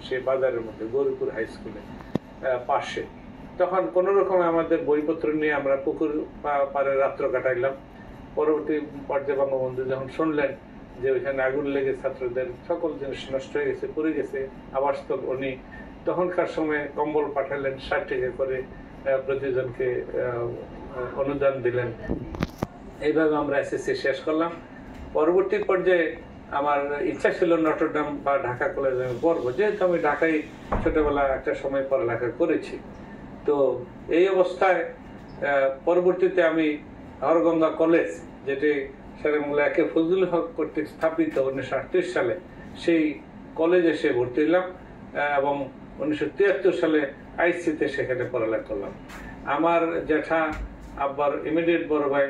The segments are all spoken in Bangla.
সে বাজারের মধ্যে গৌরীপুর হাই স্কুলে পাশে। তখন কোনো রকম আমাদের বইপত্র নিয়ে আমরা পুকুর পাড়ে রাত্র কাটাইলাম। পরবর্তী পর্যায়ে বঙ্গবন্ধু যখন শুনলেন যে ওইখানে আগুন লেগে ছাত্রদের সকল জিনিস নষ্ট হয়ে গেছে, পুড়ে গেছে, আবাসস্থল, উনি তখনকার সময় কম্বল পাঠালেন 60 টাকা করে প্রতিজনকে অনুদান দিলেন। এইভাবে আমরা এসএসসি শেষ করলাম। পরবর্তী পর্যায়ে আমার ইচ্ছা ছিল নটরডেম বা ঢাকা কলেজে আমি পড়বো, যেহেতু আমি ঢাকায় ছোটবেলা একটা সময় পড়ালেখা করেছি। তো এই অবস্থায় পরবর্তীতে আমি হরগঙ্গা কলেজ, যেটি শেরেবাংলা একে ফজলুল হক কর্তৃক স্থাপিত 1938 সালে, সেই কলেজে এসে ভর্তি হলাম এবং 1973 সালে আইসিতে সেখানে পড়ালেখা করলাম। আমার জ্যাঠা আব্বার ইমিডিয়েট বড় ভাই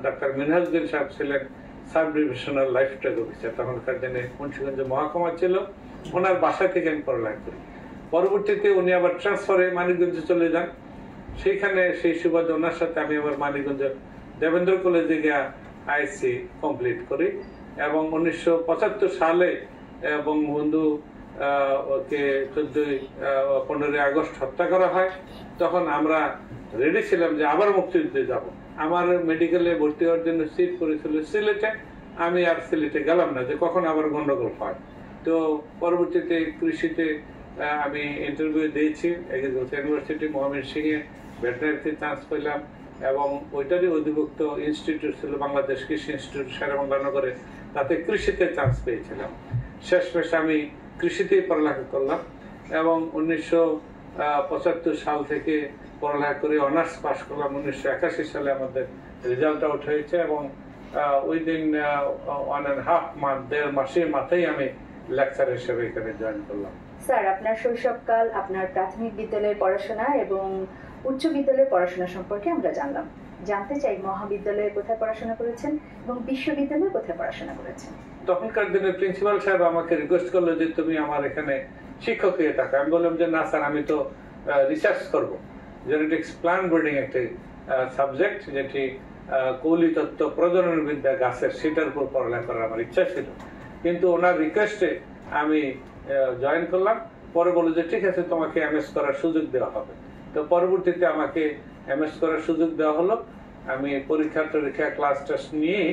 ডাক্তার মিনহাজউদ্দিন সাহেব ছিলেন sub divisional life track officer, তখনকার দিনে মুন্সিগঞ্জ মহকুমা ছিল। ওনার বাসা থেকে আমি পড়ালেখা করি। পরবর্তীতে উনি আবার ট্রান্সফারে মানিকগঞ্জে চলে যান। সেইখানে সেই সুবাদে ওনার সাথে আমি আবার মানিকগঞ্জ দেবেন্দ্র কলেজে গিয়ে আইসি কমপ্লিট করি এবং 1975 সালে বঙ্গবন্ধু কে 15 আগস্ট হত্যা করা হয়। তখন আমরা রেডি ছিলাম যে আবার মুক্তিযুদ্ধে যাব। আমার মেডিকেলে ভর্তি হওয়ার জন্য সিট করেছিল সিলেটে। আমি আর সিলেটে গেলাম না, যে কখন আবার গন্ডগোল হয়। তো পরবর্তীতে কৃষিতে আমি ইন্টারভিউ দিয়েছি এগ্রিকালচার ইউনিভার্সিটি ময়মনসিংহে, ভেটেরিনারিতে চান্স পেলাম এবং ওইটারই অধিভুক্ত ইনস্টিটিউট ছিল বাংলাদেশ কৃষি ইনস্টিটিউট শেরেবাংলা নগরে, তাতে কৃষিতে চান্স পেয়েছিলাম। শেষমেশ আমি কৃষিতেই পড়ালেখা করলাম এবং 1975 সাল থেকে পড়ালেখা করে অনার্স পাস করলাম। 1981 সালে আমাদের রেজাল্ট আউট হয়েছে এবং উইদিন 1.5 মান্থ, 1.5 মাসের মাথায় আমি লেকচার হিসেবে এখানে জয়েন করলাম। স্যার, আপনার শৈশবকাল, আপনার প্রাথমিক বিদ্যালয়ের পড়াশোনা এবং উচ্চ বিদ্যালয়ের পড়াশোনা সম্পর্কে আমরা জানলাম। জানতে চাই মহাবিদ্যালয়ে কোথায় পড়াশোনা করেছেন এবং বিশ্ববিদ্যালয়ে কোথায় পড়াশোনা করেছেন। তখনকার দিনে প্রিন্সিপাল সাহেব আমাকে রিকোয়েস্ট করলো যে তুমি আমার এখানে শিক্ষক হয়ে থাকো। আমি বললাম যে না স্যার, আমি তো রিসার্চ করব। জেনেটিক্স প্লান্ট ব্রিডিং একটি সাবজেক্ট, যেটি কৌলি তত্ত্ব, প্রজনন বিদ্যা গাছের, সেটার উপর পড়ালেখা করার আমার ইচ্ছা ছিল। কিন্তু ওনার রিকোয়েস্টে আমি জয়েন করলাম। পরে বললো যে ঠিক আছে, তোমাকে এমএস করার সুযোগ দেওয়া হবে। তো পরবর্তীতে আমাকে এমএস করার সুযোগ দেওয়া হলো। আমি পরীক্ষা ক্লাস টেস্ট নিয়ে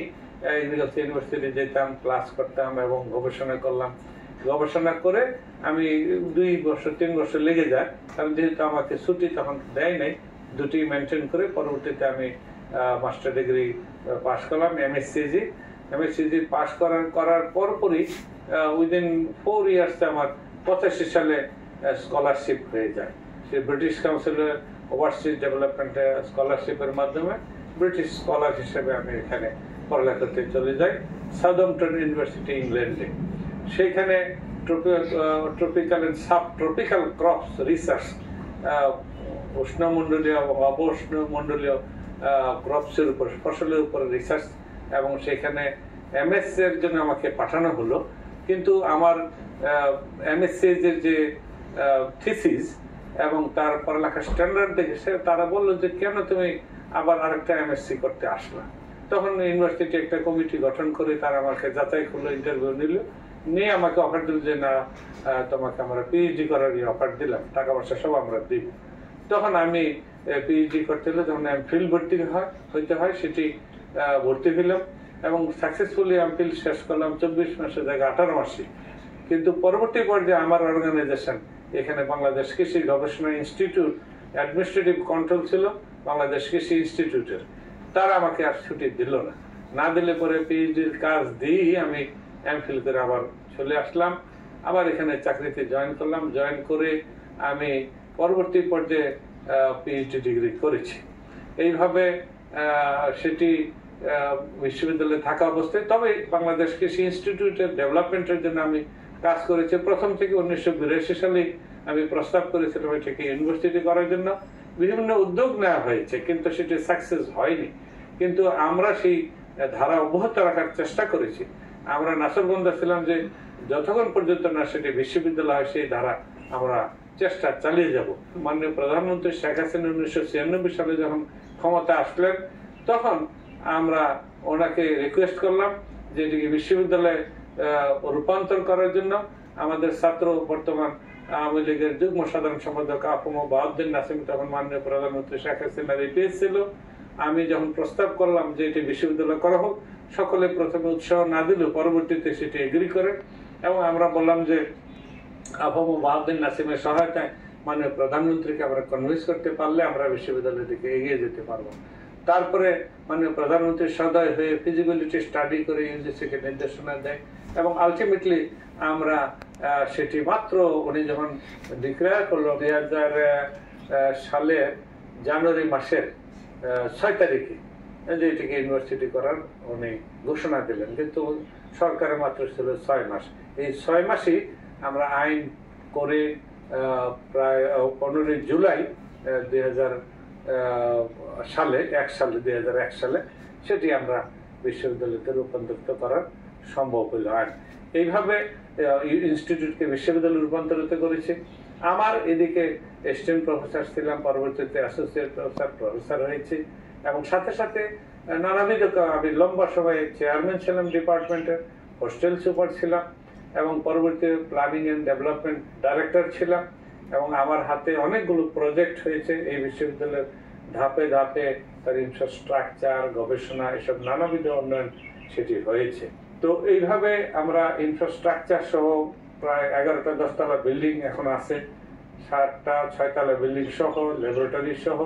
এগ্রিকালচার ইউনিভার্সিটি যেতাম, ক্লাস করতাম এবং গবেষণা করলাম। গবেষণা করে আমি 2 বছর 3 বছর লেগে যায়, কারণ যেহেতু আমাকে ছুটি তখন দেয় নাই, দুটি মেনটেন করে পরবর্তীতে আমি মাস্টার ডিগ্রি পাস করলাম। এমএসসিজি পাস করার পরপরই উইদিন 4 ইয়ার্স আমার 85 সালে স্কলারশিপ হয়ে যায়। সে ব্রিটিশ কাউন্সিলের ওভারসিজ ডেভেলপমেন্ট স্কলারশিপের মাধ্যমে ব্রিটিশ স্কলার হিসেবে আমি এখানে পড়ালেখা করতে চলে যাই সাউদাম্পটন ইউনিভার্সিটি, ইংল্যান্ডে। সেইখানে tropical and sub tropical crops research, উষ্ণমণ্ডলীয় এবং অপউষ্ণমণ্ডলীয় ক্রপসের উপর, ফসলের উপর রিসার্চ, এবং সেখানে এমএস এর জন্য আমাকে পাঠানো হলো। কিন্তু আমার এমএসসি যে থিসিস এবং তার পড়ালেখার স্ট্যান্ডার্ড দেখে তারা বললো যে কেন তুমি আবার আরেকটা এমএসসি করতে আসলা। তখন ইউনিভার্সিটি একটা কমিটি গঠন করে তারা আমাকে যাচাই করলো, ইন্টারভিউ নিয়ে আমাকে অফার দিল যে না, তোমাকে আমরা পিএইচডি করার অফার দিলাম, টাকা পয়সা সব আমরা দিব। তখন আমি পিএইচডি করতে হলে যখন এমফিল ভর্তি হইতে হয়, সেটি ভর্তি হইলাম এবং সাকসেসফুলি এমফিল শেষ করলাম 24 মাসের জায়গায় 18 মাসে। কিন্তু পরবর্তী পর্যায়ে আমার অর্গানাইজেশন, এখানে বাংলাদেশ কৃষি গবেষণা ইনস্টিটিউট অ্যাডমিনিস্ট্রেটিভ কন্ট্রোল ছিল বাংলাদেশ কৃষি ইনস্টিটিউটের, তারা আমাকে আর ছুটি দিল না দিলে পরে পিএইচডির কাজ দিয়ে আমি এমফিল করে আবার চলে আসলাম। আবার এখানে চাকরিতে জয়েন করলাম। জয়েন করে আমি পরবর্তী পর্যায়ে পিএইচডি ডিগ্রি করেছি। এইভাবে সেটি বিশ্ববিদ্যালয়ে থাকা অবস্থায়, তবে বাংলাদেশ কৃষি ইনস্টিটিউটের ডেভেলপমেন্টের জন্য আমি কাজ করেছি। প্রথম থেকে 1982 সালে আমি প্রস্তাব করেছিলাম এটাকে ইউনিভার্সিটি করার জন্য। বিভিন্ন উদ্যোগ নেওয়া হয়েছে কিন্তু সেটি সাকসেস হয়নি। কিন্তু আমরা সেই ধারা অব্যাহত রাখার চেষ্টা করেছি। আমরা নাসরবন্দা ছিলাম যে যতক্ষণ পর্যন্ত না সেটি বিশ্ববিদ্যালয় হয়, সেই ধারা আমরা চেষ্টা চালিয়ে যাব। মাননীয় প্রধানমন্ত্রী শেখ হাসিনা 1996 সালে যখন ক্ষমতা আসলেন, তখন আমরা ওনাকে রিকোয়েস্ট করলাম যে এটিকে বিশ্ববিদ্যালয়ে রূপান্তর করার জন্য। আমাদের ছাত্র বর্তমান আওয়ামী লীগের যুগ্ম সাধারণ সম্পাদক আফম বাহাউদ্দিন নাসিম, তখন মাননীয় প্রধানমন্ত্রী শেখ হাসিনার এপিএস ছিল। আমি যখন প্রস্তাব করলাম যে এটি বিশ্ববিদ্যালয় করা হোক, সকলে প্রথমে উৎসাহ না দিলেও পরবর্তীতে সেটি এগ্রি করে এবং আমরা বললাম যে আফম বাহাউদ্দিন নাসিমের সহায়তায় মাননীয় প্রধানমন্ত্রীকে আমরা কনভিন্স করতে পারলে আমরা বিশ্ববিদ্যালয়ের দিকে এগিয়ে যেতে পারবো। তারপরে মাননীয় প্রধানমন্ত্রী সদয় হয়ে ফিজিবিলিটি স্টাডি করে ইউজিসিকে নির্দেশনা দেয় এবং আলটিমেটলি আমরা সেটি মাত্র উনি যখন ডিক্লেয়ার করলো 2000 সালের জানুয়ারি মাসের 6 তারিখে যে এটিকে ইউনিভার্সিটি করার উনি ঘোষণা দিলেন, কিন্তু সরকারের মাত্র ছিল 6 মাস। এই 6 মাসই আমরা আইন করে প্রায় 15 জুলাই 2001 সালে সেটি আমরা বিশ্ববিদ্যালয়তে রূপান্তরিত করার সম্ভব হইল। আর এইভাবে ইনস্টিটিউটকে বিশ্ববিদ্যালয়ে রূপান্তরিত করেছি। আমার এদিকে অ্যাসিস্ট্যান্ট প্রফেসর ছিলাম, পরবর্তীতে অ্যাসোসিয়েট প্রফেসর হয়েছি এবং সাথে সাথে নানাবিধ আমি লম্বা সময় চেয়ারম্যান ছিলাম ডিপার্টমেন্টের, হোস্টেল সুপার ছিলাম এবং পরবর্তীতে প্ল্যানিং অ্যান্ড ডেভেলপমেন্ট ডাইরেক্টর ছিলাম এবং আমার হাতে অনেকগুলো প্রজেক্ট হয়েছে এই বিশ্ববিদ্যালয়ের ধাপে ধাপে তার ইনফ্রাস্ট্রাকচার, গবেষণা, এসব নানাবিধ উন্নয়ন সেটি হয়েছে। তো এইভাবে আমরা ইনফ্রাস্ট্রাকচার সহ প্রায় 11টা 10তলা বিল্ডিং এখন আছে, 7টা 6তলা বিল্ডিং সহ, ল্যাবরেটরি সহ,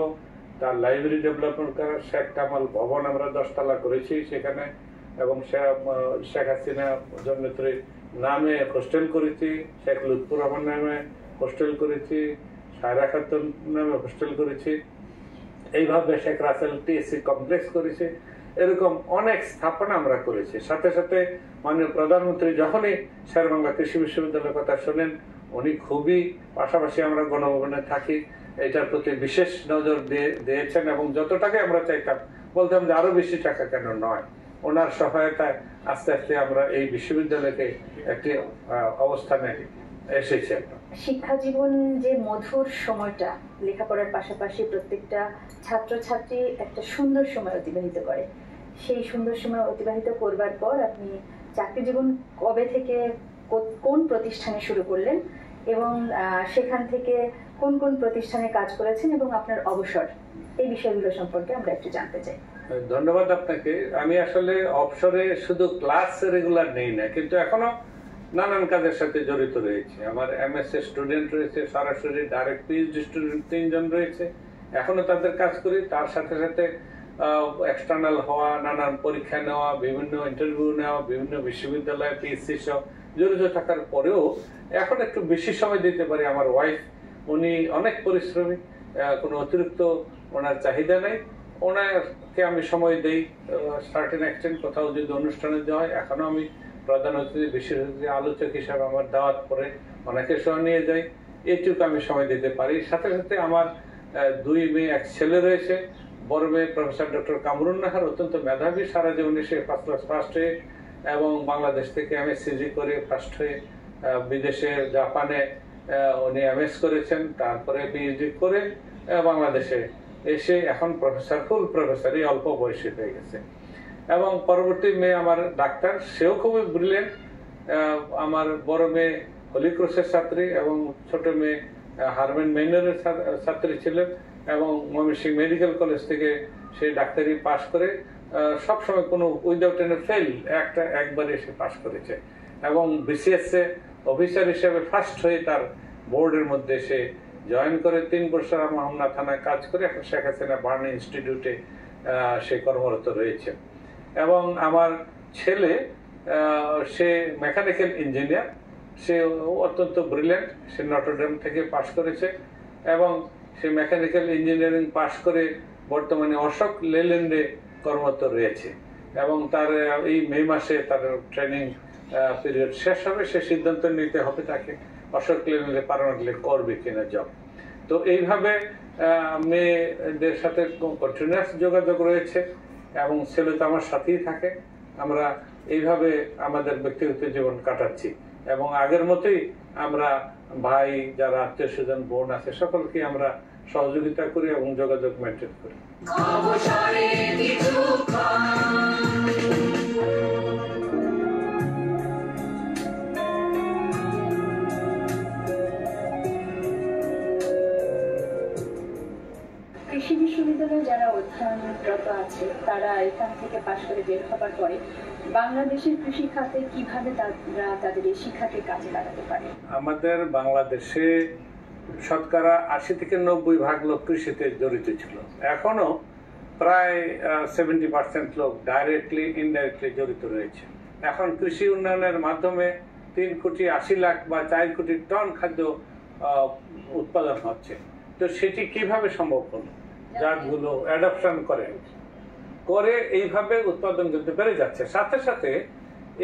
তার লাইব্রেরি ডেভেলপমেন্ট করা, শেখ কামাল ভবন আমরা 10তলা করেছি সেখানে এবং শেখ হাসিনা জননেত্রীর নামে হোস্টেল করেছি, শেখ লুৎফুর রহমান নামে হোস্টেল করেছি, সায়রা খাতুন নামে হোস্টেল করেছি, এইভাবে শেখ রাসেল টিএসসি কমপ্লেক্স করেছে। এরকম অনেক স্থাপনা আমরা করেছি। সাথে সাথে মাননীয় প্রধানমন্ত্রী যখনই শেরেবাংলা কৃষি বিশ্ববিদ্যালয়ের কথা শোনেন উনি খুবই, পাশাপাশি আমরা গণভবনে থাকি, এটার প্রতি বিশেষ নজর দিয়েছেন এবং যত টাকা আমরা চাইতাম বলতাম যে আরো বেশি টাকা কেন নয়, ওনার সহায়তায় আস্তে আস্তে আমরা এই বিশ্ববিদ্যালয়কে একটি অবস্থানে এসেছি। শিক্ষা জীবন যে মধুর সময়টা, লেখাপড়ার পাশাপাশি প্রত্যেকটা ছাত্রছাত্রী একটা সুন্দর সময় অতিবাহিত করে, সেই সুন্দর সময় অতিবাহিত করবার পর আপনি চাকরি জীবন কবে থেকে কোন প্রতিষ্ঠানে শুরু করলেন এবং সেখান থেকে কোন কোন প্রতিষ্ঠানে কাজ করেছেন এবং আপনার অবসর, এই বিষয়গুলো সম্পর্কে আমরা একটু জানতে চাই। ধন্যবাদ আপনাকে। আমি আসলে অবসরে শুধু ক্লাস রেগুলার নেই না, কিন্তু এখনো নানান কাজের সাথে জড়িত রয়েছে। আমার এমএসসি স্টুডেন্ট রয়েছে, সরাসরি ডাইরেক্ট পিএইচডি স্টুডেন্ট 3 জন রয়েছে, এখনো তাদের কাজ করি। তার সাথে সাথে এক্সটার্নাল হওয়া, নানান পরীক্ষা নেওয়া, বিভিন্ন ইন্টারভিউ নেওয়া, বিভিন্ন বিশ্ববিদ্যালয়ে পিএসসি সহ জড়িত থাকার পরেও এখন একটু বেশি সময় দিতে পারি। আমার ওয়াইফ, উনি অনেক পরিশ্রমী, কোনো অতিরিক্ত ওনার চাহিদা নেই, ওনাকে আমি সময় দেই সার্টেন এক্সটেন্ট। কোথাও যদি অনুষ্ঠানে দেওয়া হয়, এখনো আমি প্রধান অতিথি, বিশেষ অতিথি, আলোচক হিসাবে আমার দাওয়াত করে অনেকে সহ নিয়ে যাই, এইটুকু আমি সময় দিতে পারি। সাথে সাথে আমার 2 মেয়ে, 1 ছেলে রয়েছে। বড় মেয়ে প্রফেসর ডক্টর কামরুন নাহার, অত্যন্ত মেধাবী, সারা জীবনে সে ফার্স্ট ক্লাস ফার্স্ট হয়ে এবং বাংলাদেশ থেকে এমএসসিজি করে ফার্স্ট হয়ে বিদেশে জাপানে উনি এমএস করেছেন, তারপরে পিএইচডি করে বাংলাদেশে এসে এখন প্রফেসর, ফুল প্রফেসর, এই অল্প বয়সে হয়ে গেছে। এবং পরবর্তী মেয়ে আমার ডাক্তার, সেও খুবই ব্রিলিয়েন্ট। আমার বড় মেয়ে হলি ক্রসের ছাত্রী এবং ছোট মেয়ে হারমেন মেইনরের ছাত্রী ছিলেন এবং ময়মনসিংহ মেডিকেল কলেজ থেকে সে ডাক্তারি পাশ করে সবসময় কোনো উইদাউট এনি ফেল একবারে সে পাশ করেছে এবং বিসিএস অফিসার হিসেবে ফার্স্ট হয়ে তার বোর্ডের মধ্যে সে জয়েন করে 3 বছর মামলা থানায় কাজ করে এখন শেখ হাসিনা বার্ন ইনস্টিটিউটে সে কর্মরত রয়েছে। এবং আমার ছেলে, সে মেকানিক্যাল ইঞ্জিনিয়ার, সে অত্যন্ত ব্রিলিয়েন্ট, সে নটরডেম থেকে পাশ করেছে এবং সে মেকানিক্যাল ইঞ্জিনিয়ারিং পাশ করে বর্তমানে অশোক লেল্যান্ডে কর্মরত রয়েছে এবং তার এই মে মাসে তার ট্রেনিং পিরিয়ড শেষ হবে, সে সিদ্ধান্ত নিতে হবে তাকে অশোক লেল্যান্ডে পার্মানেন্টলি করবে কিনা জব। তো এইভাবে মেয়েদের সাথে কন্টিনিউয়াস যোগাযোগ রয়েছে এবং ছেলে তো আমার সাথেই থাকে। আমরা এইভাবে আমাদের ব্যক্তিগত জীবন কাটাচ্ছি এবং আগের মতোই আমরা ভাই, যারা আত্মীয় স্বজন, বোন আছে, সকলকে আমরা সহযোগিতা করি এবং যোগাযোগ মেনটেন করি। অধ্যয়নরত আছে তারা এখান থেকে পাশ করে বের হবার পরে বাংলাদেশের কৃষি খাতে কিভাবে তারা তাদের এই শিক্ষাকে কাজে লাগাতে পারে? আমাদের বাংলাদেশে শতকরা 80 থেকে 90% লোক কৃষিতে জড়িত ছিল। এখনো প্রায় 70% লোক ডাইরেক্টলি ইনডাইরেক্টলি জড়িত রয়েছে। এখন কৃষি উন্নয়নের মাধ্যমে 3,80,00,000 বা 4 কোটি টন খাদ্য উৎপাদন হচ্ছে। তো সেটি কিভাবে সম্ভব হলো? জাতগুলো অ্যাডাপশন করে এইভাবে উৎপাদন কিন্তু বেড়ে যাচ্ছে। সাথে সাথে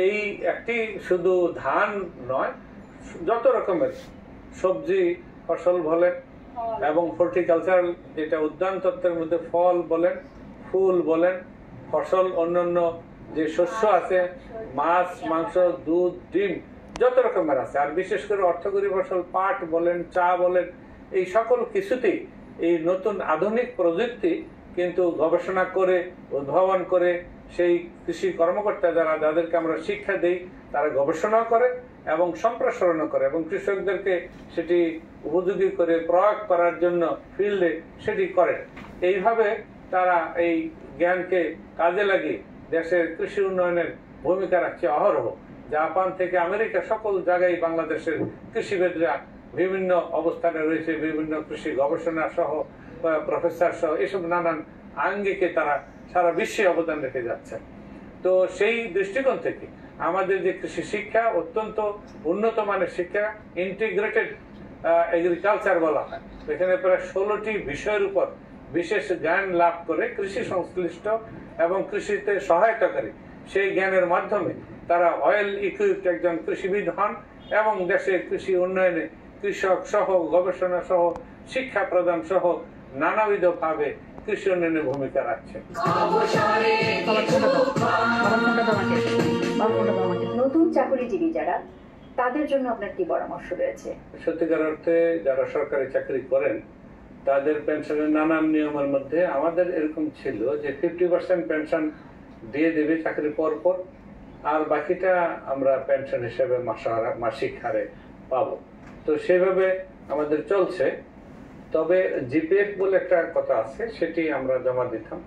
এই একটি শুধু ধান নয়, যত রকমের সবজি ফসল বলেন এবং হর্টিকালচারাল যেটা উদ্যান তত্ত্বের মধ্যে ফল বলেন, ফুল বলেন, ফসল, অন্যান্য যে শস্য আছে, মাছ, মাংস, দুধ, ডিম, যত রকমের আছে, আর বিশেষ করে অর্থকরী ফসল পাট বলেন, চা বলেন, এই সকল কিছুতেই এই নতুন আধুনিক প্রযুক্তি কিন্তু গবেষণা করে উদ্ভাবন করে সেই কৃষি কর্মকর্তা যাদেরকে আমরা শিক্ষা দেই তারা গবেষণা করে এবং সম্প্রসারণ করে এবং কৃষকদেরকে সেটি উপযোগী করে প্রয়োগ করার জন্য ফিল্ডে সেটি করে। এইভাবে তারা এই জ্ঞানকে কাজে লাগিয়ে দেশের কৃষি উন্নয়নের ভূমিকা রাখছে অহরহ। জাপান থেকে আমেরিকা সকল জায়গায় বাংলাদেশের কৃষিবিদরা বিভিন্ন অবস্থানে রয়েছে, বিভিন্ন কৃষি গবেষণা সহ প্রফেসর সহ এসব নানান আঙ্গিকে তারা সারা বিশ্বে অবদান রেখে যাচ্ছে। তো সেই দৃষ্টিকোণ থেকে আমাদের যে কৃষি শিক্ষা অত্যন্ত উন্নত মানের শিক্ষা, ইন্টিগ্রেটেড এগ্রিকালচার বলা হয়। এখানে প্রায় 16টি বিষয়ের উপর বিশেষ জ্ঞান লাভ করে কৃষি সংশ্লিষ্ট এবং কৃষিতে সহায়তাকারী সেই জ্ঞানের মাধ্যমে তারা ওয়েল ইকুইপড একজন কৃষিবিদ হন এবং দেশের কৃষি উন্নয়নে কৃষক সহ গবেষণা সহ শিক্ষা প্রদান সহ নানাবিধ ভাবে কৃষি উন্নয়নে ভূমিকা রাখছে। নতুন চাকরিজীবী যারা, তাদের জন্য আপনার কি পরামর্শ রয়েছে? সত্যিকার অর্থে যারা সরকারি চাকরি করেন তাদের পেনশনের নানান নিয়মের মধ্যে আমাদের এরকম ছিল যে 50% পেনশন দিয়ে দেবে চাকরি পর পর, আর বাকিটা আমরা পেনশন হিসেবে মাসিক হারে পাবো। তো সেভাবে আমাদের চলছে। তবে জিপিএফ বলে একটা কথা আছে, সেটি আমরা জমা দিতাম।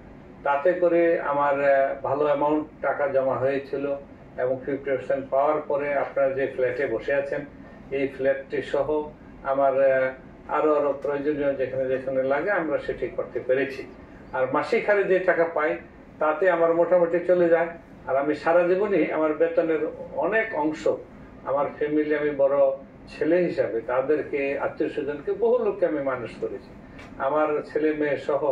তাতে করে আমার ভালো অ্যামাউন্ট টাকা জমা হয়েছিল এবং 50% পাওয়ার পরে আপনারা যে ফ্ল্যাটে বসে আছেন এই ফ্ল্যাটটি সহ আমার আরো প্রয়োজনীয় যেখানে যেখানে লাগে আমরা সেটি করতে পেরেছি। আর মাসিক হারে যে টাকা পাই তাতে আমার মোটামুটি চলে যায়। আর আমি সারা জীবনই আমার বেতনের অনেক অংশ আমার ফ্যামিলি, আমি বড় ছেলে হিসাবে তাদেরকে, আত্মীয় স্বজনকে, বহু লোককে আমি মানুষ করেছি। আমার ছেলে মেয়ে সহ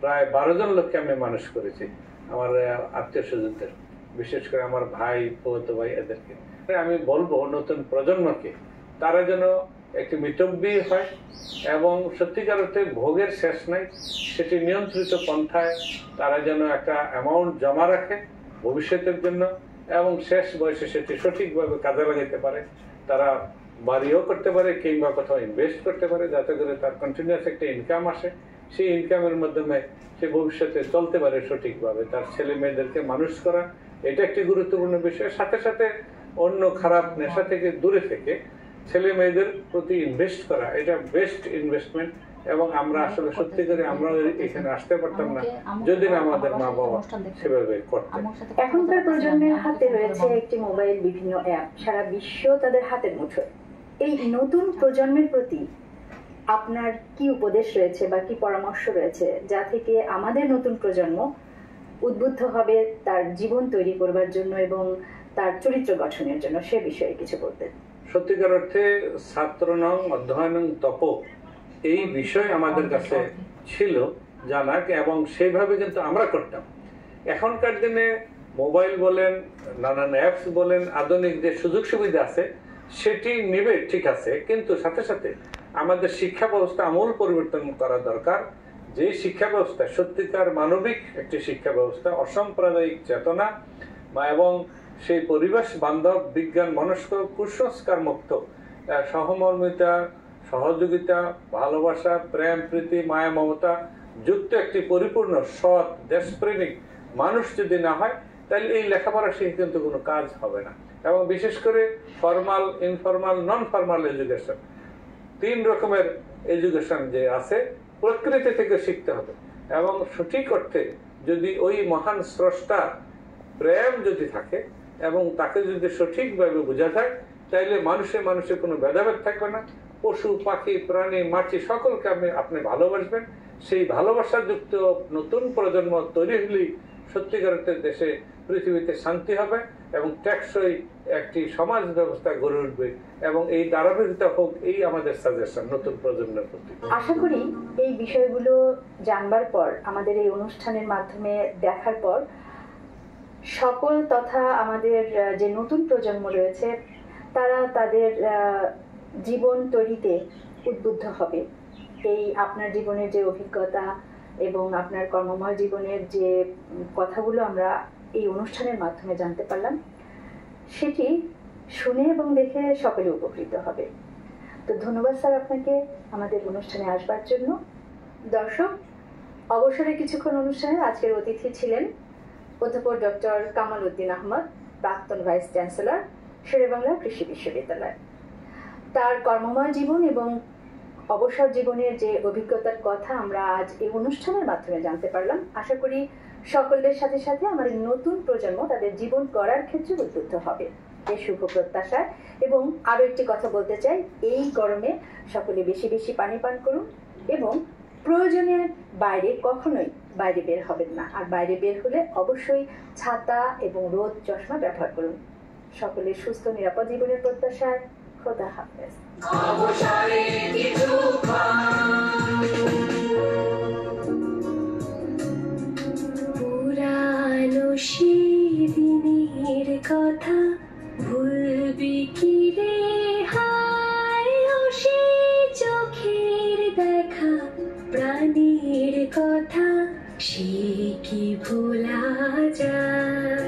প্রায় 12 জন লোককে আমি মানুষ করেছি, আমার আত্মীয় স্বজনদের, বিশেষ করে আমার ভাই, ফুফাতো ভাই, এদেরকে। আমি বলবো নতুন প্রজন্মকে তারা যেন একটি মিতব্যয়ী হয় এবং সত্যিকার অর্থে ভোগের শেষ নাই, সেটি নিয়ন্ত্রিত পন্থায় তারা যেন একটা অ্যামাউন্ট জমা রাখে ভবিষ্যতের জন্য এবং শেষ বয়সে সেটি সঠিকভাবে কাজে লাগাতে পারে। তারা বাড়িও করতে পারে কিংবা কোথাও ইনভেস্ট করতে পারে, যাতে করে তার কন্টিনিউয়াস একটা ইনকাম আসে। সেই ইনকামের মাধ্যমে সে ভবিষ্যতে চলতে পারে সঠিকভাবে। তার ছেলে মেয়েদেরকে মানুষ করা এটা একটি গুরুত্বপূর্ণ বিষয়। সাথে সাথে অন্য খারাপ নেশা থেকে দূরে থেকে ছেলে মেয়েদের প্রতি ইনভেস্ট করা, এটা বেস্ট ইনভেস্টমেন্ট। এবং আমরা আসলে সত্যি করে আমরা এখানে আসতে পারতাম না যদি না আমাদের মা বাবা সেভাবে করতেন। এখনকার প্রজন্মের হাতে রয়েছে একটি মোবাইল, বিভিন্ন অ্যাপ, সারা বিশ্ব তাদের হাতের মুঠোয়। এই নতুন প্রজন্মের প্রতি আপনার কি উপদেশ রয়েছে বা কি পরামর্শ রয়েছে, যা থেকে আমাদের নতুন প্রজন্ম উদ্বুদ্ধ হবে তার জীবন তৈরি করবার জন্য এবং তার চরিত্র গঠনের জন্য, সে বিষয়ে কিছু বলতেন? সত্যিকার অর্থে ছাত্রনং অধ্যয়নং তপ এই বিষয় আমাদের কাছে ছিল জানাক এবং সেইভাবে কিন্তু আমরা করতাম। এখনকার দিনে মোবাইল বলেন, নানান অ্যাপস বলেন, আধুনিক যে সুযোগ সুবিধা আছে সেটি নেবে, ঠিক আছে, কিন্তু সাথে সাথে আমাদের শিক্ষা ব্যবস্থা আমূল পরিবর্তন করা দরকার। যে শিক্ষা ব্যবস্থা সত্যিকার মানবিক একটি শিক্ষা ব্যবস্থা, অসাম্প্রদায়িক চেতনা এবং সেই পরিবেশ বান্ধব, বিজ্ঞান মনস্ক, কুসংস্কার মুক্ত, সহমর্মিতা, সহযোগিতা, ভালোবাসা, প্রেম, প্রীতি, মায়া, মমতা যুক্ত একটি পরিপূর্ণ সৎ দেশপ্রেমিক মানুষ যদি না হয় তাহলে এই লেখাপড়া শিখে কিন্তু কোনো কাজ হবে না। এবং বিশেষ করে formal, informal, non formal education, 3 রকমের এডুকেশন যে আছে প্রকৃতি থেকে শিখতে হবে। এবং সঠিক অর্থে যদি ওই মহান স্রষ্টা প্রেম যদি থাকে এবং তাকে যদি সঠিকভাবে বোঝা যায়, তাইলে মানুষে কোনো ভেদাভেদ থাকবে না। পশু পাখি প্রাণী মাটি সকলকে আপনি ভালোবাসবেন। সেই ভালোবাসাযুক্ত নতুন প্রজন্ম তৈরি হলেই সত্যিকার অর্থে দেশে পৃথিবীতে শান্তি হবে এবং টেকসই একটি সমাজ ব্যবস্থা গড়ে উঠবে। এবং এই ধারাবাহিকতা হোক, এই আমাদের সাজেশন নতুন প্রজন্মের প্রতি। আশা করি এই বিষয়গুলো জানবার পর, আমাদের এই অনুষ্ঠানের মাধ্যমে দেখার পর, সকল তথা আমাদের যে নতুন প্রজন্ম রয়েছে তারা তাদের জীবন তৈরিতে উদ্বুদ্ধ হবে। এই আপনার জীবনের যে অভিজ্ঞতা এবং আপনার কর্মময় জীবনের যে কথাগুলো আমরা এই অনুষ্ঠানের মাধ্যমে জানতে পারলাম, সেটি শুনে এবং দেখে সকলে উপকৃত হবে। তো ধন্যবাদ স্যার আপনাকে আমাদের অনুষ্ঠানে আসবার জন্য। দর্শক, অবসরে কিছুক্ষণ অনুষ্ঠানে আজকের অতিথি ছিলেন অধ্যাপক ডক্টর কামাল উদ্দিন আহমদ, প্রাক্তন ভাইস চ্যান্সেলর, শেরেবাংলা কৃষি বিশ্ববিদ্যালয়। তার কর্মময় জীবন এবং অবসর জীবনের যে অভিজ্ঞতার কথা আমরা আজ এই অনুষ্ঠানের মাধ্যমে জানতে পারলাম। আশা করি সকলের সাথে সাথে আমাদের নতুন প্রজন্ম তাদের জীবন গড়ার ক্ষেত্রে উদ্বুদ্ধ হবে, এই শুভ প্রত্যাশায়। এবং আরো একটি কথা বলতে চাই, এই গরমে সকলে বেশি বেশি পানি পান করুন এবং প্রয়োজনের বাইরে কখনোই বাইরে বের হবেন না। আর বাইরে বের হলে অবশ্যই ছাতা এবং রোদ চশমা ব্যবহার করুন। সকলের সুস্থ নিরাপদ জীবনের প্রত্যাশায় খোদা হাফেজ। পুরানো সেদিনের কথা ভুলবি কি রে হায়, সে চোখের দেখা প্রাণীর কথা সে কি ভোলা যায়।